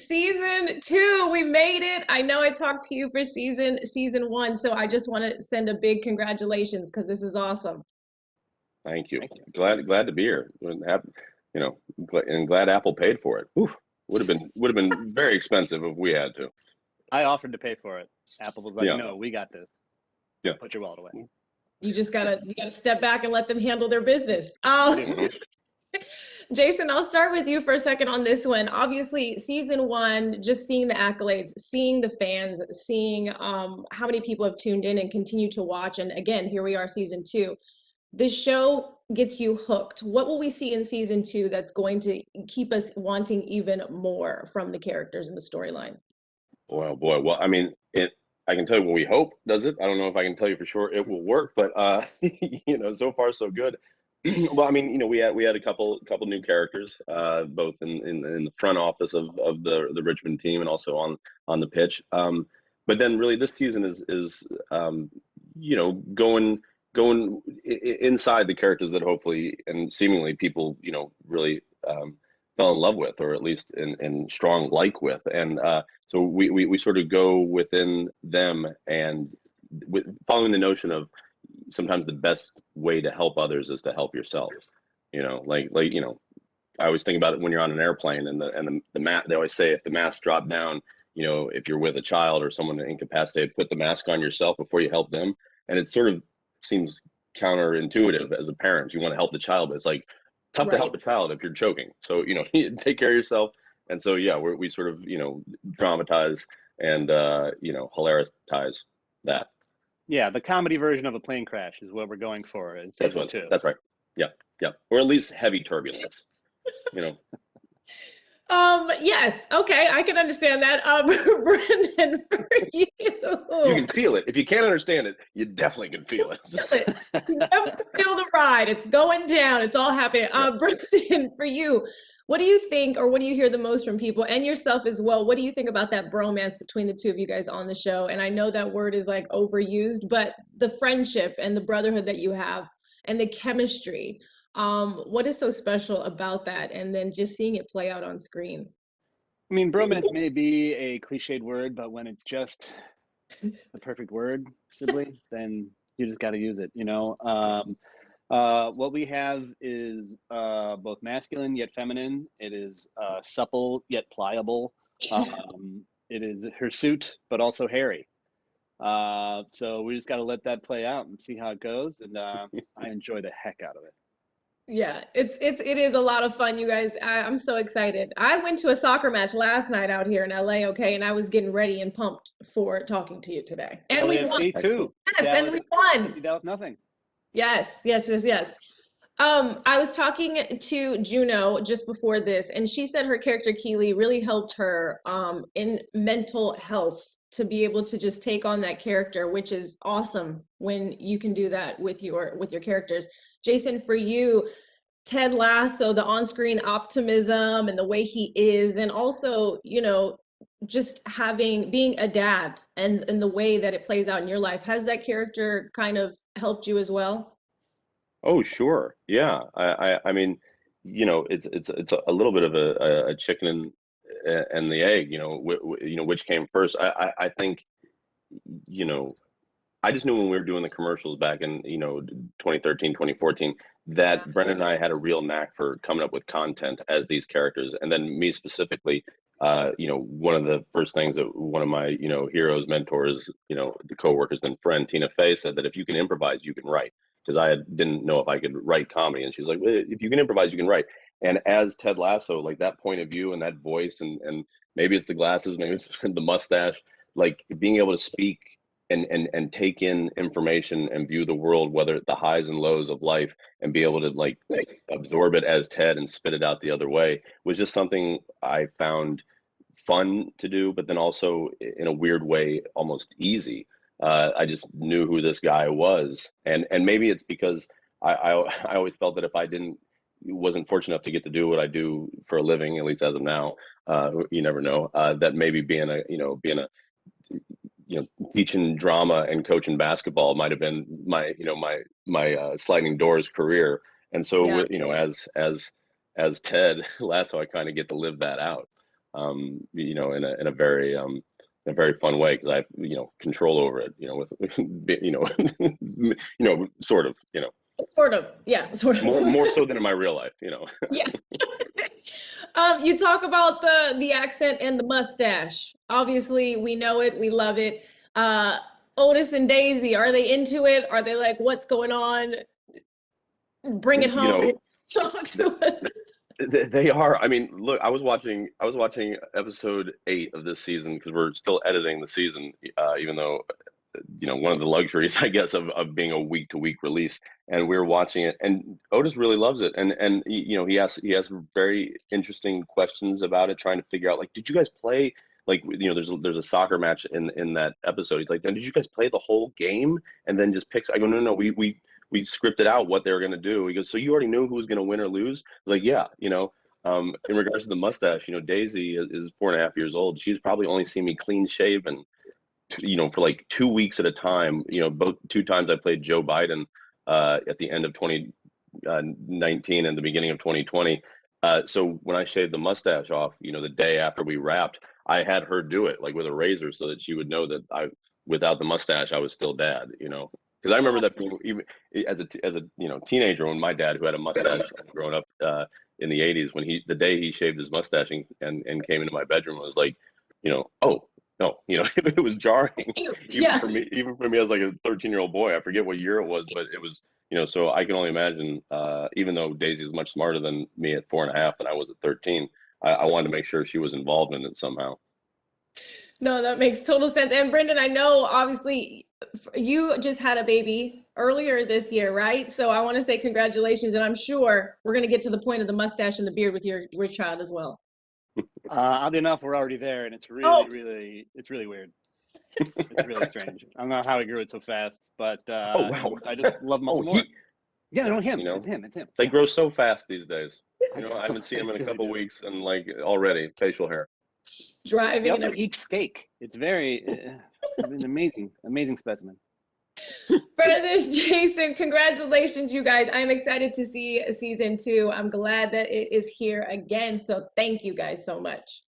season 2, we made it. I know I talked to you for season 1, so I just want to send a big congratulations because this is awesome. Thank you. Glad to be here. And glad Apple paid for it. Oof, would have been very expensive if we had to. I offered to pay for it. Apple was like, Yeah. "No, we got this. Yeah. Put your wallet away." You just gotta step back and let them handle their business. Jason, I'll start with you for a second on this one. Obviously, season 1, just seeing the accolades, seeing the fans, seeing how many people have tuned in and continue to watch. And again, here we are, season 2. The show gets you hooked. What will we see in season 2 that's going to keep us wanting even more from the characters in the storyline? Boy, oh boy. Well, I mean, I can tell you what we hope does it. I don't know if I can tell you for sure it will work, but so far so good. Well, I mean, we had a couple new characters, both in the front office of the Richmond team and also on the pitch. But then really this season is going inside the characters that hopefully and seemingly people really fell in love with, or at least in strong like with, and so we sort of go within them and following the notion of sometimes the best way to help others is to help yourself. I always think about it when you're on an airplane and the mat. They always say if the mask drop down, if you're with a child or someone incapacitated, put the mask on yourself before you help them. And it sort of seems counterintuitive as a parent. You want to help the child, but it's like tough to help a child if you're choking. So take care of yourself. And so yeah, we sort of dramatize and hilaritize that. Yeah, the comedy version of a plane crash is what we're going for in season 2. That's right. Yeah, or at least heavy turbulence. Yes. Okay, I can understand that. Brendan, for you. You can feel it. If you can't understand it, you definitely can feel it. You definitely feel the ride. It's going down. It's all happening. Brendan, for you, what do you think, or what do you hear the most from people and yourself as well? What do you think about that bromance between the two of you guys on the show? And I know that word is like overused, but the friendship and the brotherhood that you have and the chemistry. What is so special about that? And then just seeing it play out on screen. I mean, bromance may be a cliched word, but when it's just the perfect word, Sibley, then you just got to use it. What we have is both masculine yet feminine. It is supple yet pliable. It is hirsute, but also hairy. So we just got to let that play out and see how it goes. And I enjoy the heck out of it. Yeah, it is a lot of fun, you guys. I'm so excited. I went to a soccer match last night out here in LA, okay, and I was getting ready and pumped for talking to you today. And we won too. Yes, and we won. Dallas, nothing. Yes. I was talking to Juno just before this, and she said her character Keely really helped her in mental health to be able to just take on that character, which is awesome when you can do that with your characters. Jason, for you, Ted Lasso, the on-screen optimism and the way he is, and also, just being a dad and the way that it plays out in your life, has that character kind of helped you as well? Oh, sure. Yeah. I mean, it's a little bit of a chicken and the egg, which came first. I think, I just knew when we were doing the commercials back in 2013, 2014, that Brendan and I had a real knack for coming up with content as these characters. And then me specifically, one of the first things that one of my heroes, mentors, the coworkers and friend Tina Fey said that if you can improvise, you can write. Because I didn't know if I could write comedy, and she's like, well, if you can improvise, you can write. And as Ted Lasso, like that point of view and that voice, and maybe it's the glasses, maybe it's the mustache, like being able to speak and take in information and view the world, whether the highs and lows of life, and be able to like absorb it as Ted and spit it out the other way, was just something I found fun to do, but then also in a weird way, almost easy. I just knew who this guy was, and maybe it's because I always felt that if I wasn't fortunate enough to get to do what I do for a living, at least as of now, you never know, that maybe being a teaching drama and coaching basketball might have been my sliding doors career. And so with, as Ted Lasso, I kind of get to live that out. you know, in a very fun way because I have, you know, control over it, you know, with, you know, you know, sort of, you know, Sort of, yeah, sort of. more so than in my real life, you know. Yeah. You talk about the accent and the mustache. Obviously, we know it, we love it. Otis and Daisy, are they into it? Are they like, what's going on? Bring it You know, home. Talk to us. they are. I mean, look, I was watching episode 8 of this season because we're still editing the season, even though, you know, one of the luxuries, I guess, of being a week to week release. And we were watching it, and Otis really loves it, and you know, he has very interesting questions about it, trying to figure out, like, did you guys play? Like, you know, there's a soccer match in that episode. He's like, did you guys play the whole game and then just pick? I go, no, we scripted out what they were gonna do. He goes, so you already knew who was gonna win or lose? I was like, yeah, you know. In regards to the mustache, you know, Daisy is 4.5 years old. She's probably only seen me clean shaven, you know, for like 2 weeks at a time. You know, both 2 times I played Joe Biden at the end of 2019 and the beginning of 2020. So when I shaved the mustache off, you know, the day after we wrapped, I had her do it like with a razor so that she would know that without the mustache, I was still dad, you know. Because I remember that being, even as a you know, teenager, when my dad, who had a mustache growing up in the 80s, when the day he shaved his mustache and came into my bedroom, was like, you know, oh no, you know, it was jarring Yeah. even for me as like a 13-year-old boy. I forget what year it was, but it was, you know, so I can only imagine, even though Daisy is much smarter than me at 4.5 and I was at 13, I wanted to make sure she was involved in it somehow. No, that makes total sense. And Brendan, I know obviously you just had a baby earlier this year, right? So I want to say congratulations, and I'm sure we're going to get to the point of the mustache and the beard with your child as well. Oddly enough, we're already there, and it's Oh. it's really weird. It's really strange. I don't know how he grew it so fast, but Oh wow! I just love him Oh, more. Yeah, no, him. You know, It's him. It's him. they Yeah. grow so fast these days. You know, I know, haven't seen him in they a really couple do. weeks, and like already facial hair. He Driving and also everything. eats steak. It's very an amazing specimen. Brendan, Jason, congratulations, you guys. I'm excited to see season 2. I'm glad that it is here again. So thank you guys so much.